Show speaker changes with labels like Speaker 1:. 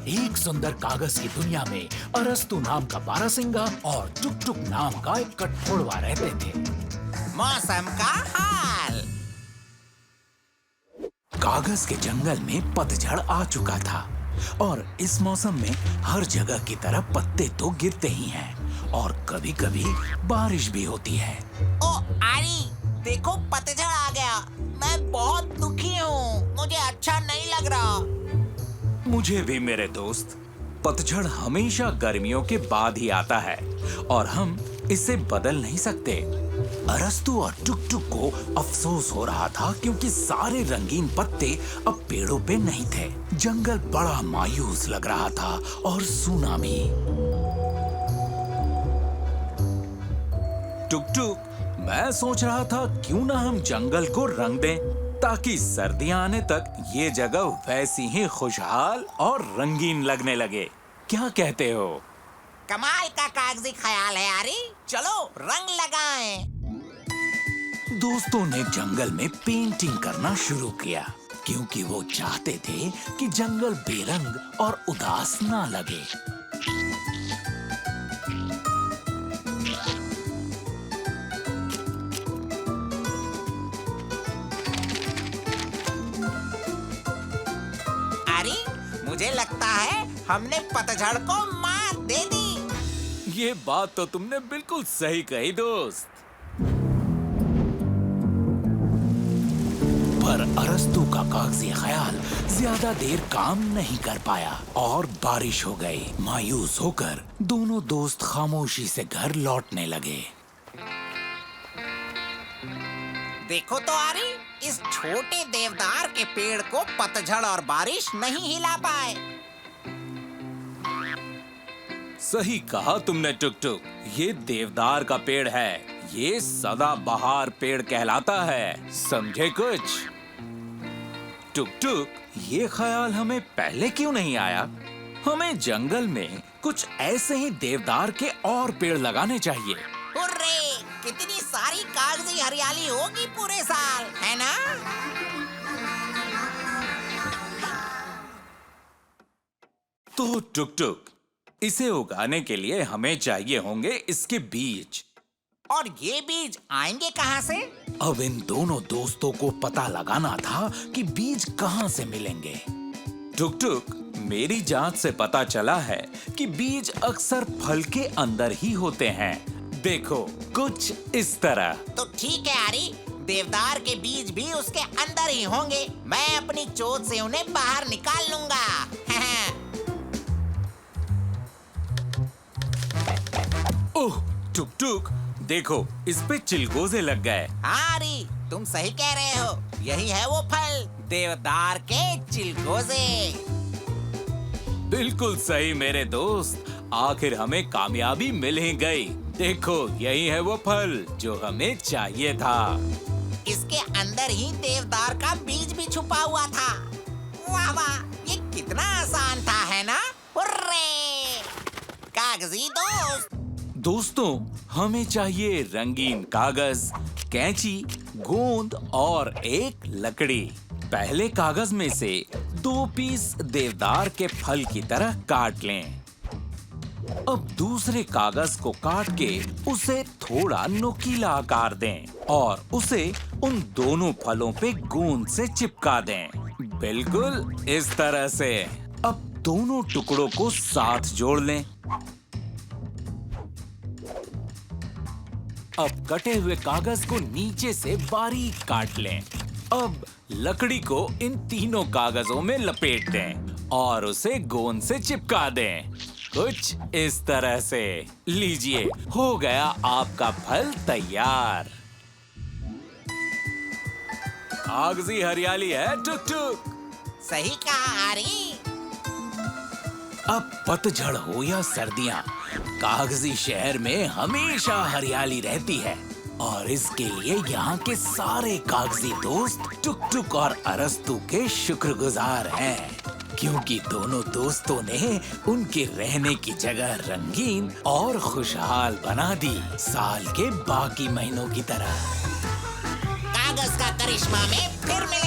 Speaker 1: एक सुंदर कागज की दुनिया में अरस्तु नाम का बारहसिंगा और टुक टुक नाम का एक कठफोड़वा रहते थे।
Speaker 2: मौसम का हाल।
Speaker 1: कागज के जंगल में पतझड़ आ चुका था और इस मौसम में हर जगह की तरह पत्ते तो गिरते ही हैं और कभी-कभी बारिश भी होती है।
Speaker 2: ओ आरी, देखो पतझड़ आ गया। मैं बहुत दुखी हूँ, मुझे अच्छा नहीं लग रहा।
Speaker 1: मुझे भी मेरे दोस्त, पतझड़ हमेशा गर्मियों के बाद ही आता है और हम इसे बदल नहीं सकते। अरस्तु और टुक टुक को अफसोस हो रहा था क्योंकि सारे रंगीन पत्ते अब पेड़ों पे नहीं थे। जंगल बड़ा मायूस लग रहा था और सूना भी। टुक टुक, मैं सोच रहा था क्यों ना हम जंगल को रंग दें ताकि सर्दियां आने तक ये जगह वैसी ही खुशहाल और रंगीन लगने लगे। क्या कहते हो?
Speaker 2: कमाल का कागजी ख्याल है आरी, चलो रंग लगाएं।
Speaker 1: दोस्तों ने जंगल में पेंटिंग करना शुरू किया क्योंकि वो चाहते थे कि जंगल बेरंग और उदास ना लगे।
Speaker 2: आरी, मुझे लगता है हमने पतझड़ को मात दे दी।
Speaker 1: ये बात तो तुमने बिल्कुल सही कही दोस्त। पर अरस्तु का कागजी ख्याल ज्यादा देर काम नहीं कर पाया और बारिश हो गई। मायूस होकर दोनों दोस्त खामोशी से घर लौटने लगे।
Speaker 2: देखो तो आरी, इस छोटे देवदार के पेड़ को पतझड़ और बारिश नहीं हिला पाए।
Speaker 1: सही कहा तुमने टुक टुक, ये देवदार का पेड़ है। ये सदाबहार पेड़ कहलाता है, समझे कुछ? टुक टुक, ये ख्याल हमें पहले क्यों नहीं आया? हमें जंगल में कुछ ऐसे ही देवदार के और पेड़ लगाने चाहिए।
Speaker 2: हुर्रे! कितनी सारी कागजी हरियाली होगी पूरे साल, है ना?
Speaker 1: तो टुक टुक, इसे उगाने के लिए हमें चाहिए होंगे इसके बीज।
Speaker 2: और ये बीज आएंगे कहाँ से?
Speaker 1: अब इन दोनों दोस्तों को पता लगाना था कि बीज कहाँ से मिलेंगे। टुक टुक, मेरी जांच से पता चला है कि बीज अक्सर फल के अंदर ही होते हैं। देखो, कुछ इस तरह।
Speaker 2: तो ठीक है आरी, देवदार के बीज भी उसके अंदर ही होंगे। मैं अपनी चोट से उन्हें बाहर निकाल लूंगा।
Speaker 1: ओह टुक टुक, देखो इस पे चिलगोजे लग गए।
Speaker 2: आरी, तुम सही कह रहे हो, यही है वो फल, देवदार के चिलगोजे।
Speaker 1: बिल्कुल सही मेरे दोस्त, आखिर हमें कामयाबी मिल ही गई। देखो, यही है वो फल जो हमें चाहिए था।
Speaker 2: इसके अंदर ही देवदार का बीज भी छुपा हुआ था। वाह वाह, ये कितना आसान था, है ना? हुर्रे! कागजी दोस्त।
Speaker 1: दोस्तों, हमें चाहिए रंगीन कागज, कैंची, गोंद और एक लकड़ी। पहले कागज में से 2 पीस देवदार के फल की तरह काट लें। अब दूसरे कागज को काट के उसे थोड़ा नुकीला आकार दें और उसे उन दोनों फलों पे गोंद से चिपका दें। बिल्कुल इस तरह से। अब दोनों टुकड़ों को साथ जोड़ लें। अब कटे हुए कागज को नीचे से बारीक काट लें। अब लकड़ी को इन तीनों कागजों में लपेट दें और उसे गोंद से चिपका दें। कुछ इस तरह से। लीजिए, हो गया आपका फल तैयार। कागजी हरियाली है टुक टुक।
Speaker 2: सही कहा आरी।
Speaker 1: अब पतझड़ हो या सर्दियां, कागजी शहर में हमेशा हरियाली रहती है और इसके लिए यहाँ के सारे कागजी दोस्त टुक टुक और अरस्तु के शुक्रगुजार हैं, क्योंकि दोनों दोस्तों ने उनके रहने की जगह रंगीन और खुशहाल बना दी, साल के बाकी महीनों की तरह।
Speaker 2: कागज का करिश्मा में फिर मिलेंगे।